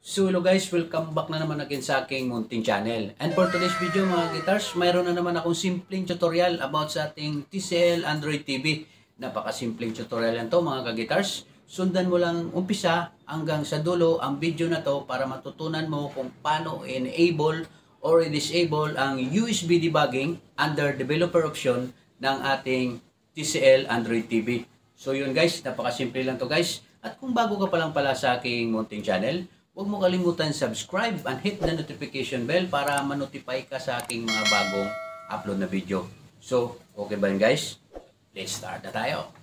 So hello guys, welcome back na naman again sa aking munting channel. And for today's video mga guitars, mayroon na naman akong simpleng tutorial about sa ating TCL Android TV. Napakasimpleng tutorial yan to mga ka-guitars. Sundan mo lang umpisa hanggang sa dulo ang video na to para matutunan mo kung paano enable or disable ang USB debugging under developer option ng ating TCL Android TV. So yun guys, napakasimple lang to guys. At kung bago ka pa lang pala sa aking munting channel, huwag mo kalimutan subscribe and hit the notification bell para ma-notify ka sa aking mga bagong upload na video. So, okay ba yun guys? Let's start na tayo.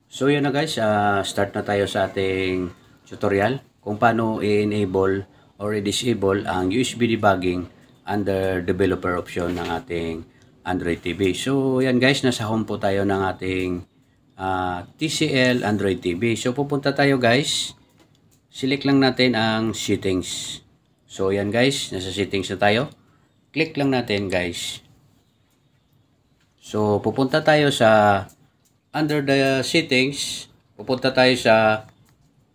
So yun na guys, start na tayo sa ating tutorial kung paano i-enable or i-disable ang USB debugging under developer option ng ating Android TV. So yan guys, nasa home po tayo ng ating TCL Android TV. So pupunta tayo guys, select lang natin ang settings. So yan guys, nasa settings na tayo. Click lang natin guys. So pupunta tayo sa under the settings, pupunta tayo sa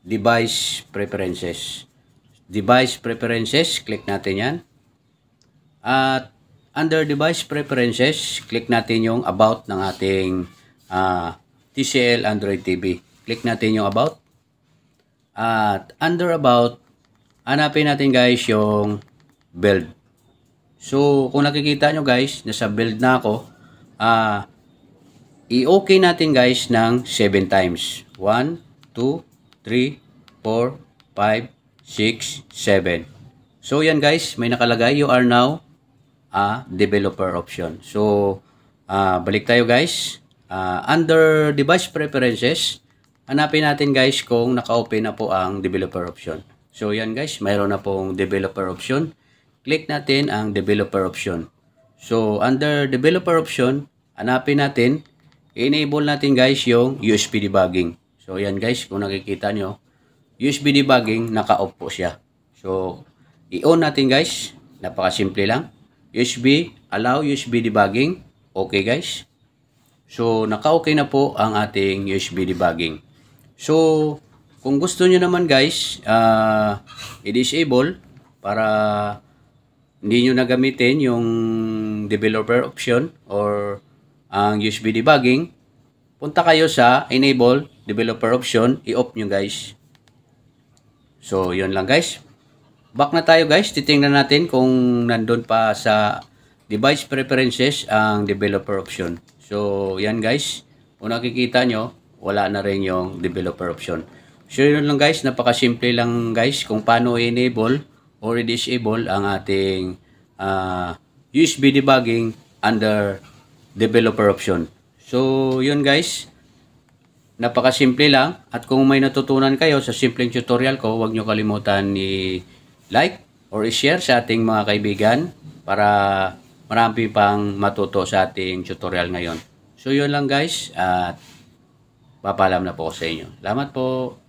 device preferences. Device preferences, click natin yan. At under device preferences, click natin yung about ng ating TCL Android TV. Click natin yung about. At under about, hanapin natin guys yung build. So kung nakikita nyo guys, nasa build na ako. I-okay natin guys ng 7 times. 1, 2, 3, 4, 5, 6, 7. So yan guys, may nakalagay, you are now developer option. So, balik tayo guys. Under device preferences, hanapin natin guys kung naka-open na po ang developer option. So, yan guys, mayroon na pong developer option. Click natin ang developer option. So, under developer option, hanapin natin, enable natin guys yung USB debugging. So, yan guys, kung nakikita nyo, USB debugging, naka-off po siya. So, i-on natin guys. Napakasimple lang. USB, allow USB debugging. Okay guys. So, naka-okay na po ang ating USB debugging. So, kung gusto nyo naman guys, i-disable para hindi nyo nagamitin yung developer option or ang USB debugging, punta kayo sa enable developer option, i-off nyo guys. So, yun lang guys. Back na tayo guys, titingnan natin kung nandun pa sa device preferences ang developer option. So yan guys, kung nakikita nyo, wala na rin yung developer option. So yun lang guys, napakasimple lang guys kung paano i-enable or i-disable ang ating USB debugging under developer option. So yun guys, napakasimple lang. At kung may natutunan kayo sa simpleng tutorial ko, huwag nyo kalimutan like or i-share sa ating mga kaibigan para marami pang matuto sa ating tutorial ngayon. So yun lang guys, at papalam na po ko sa inyo. Salamat po.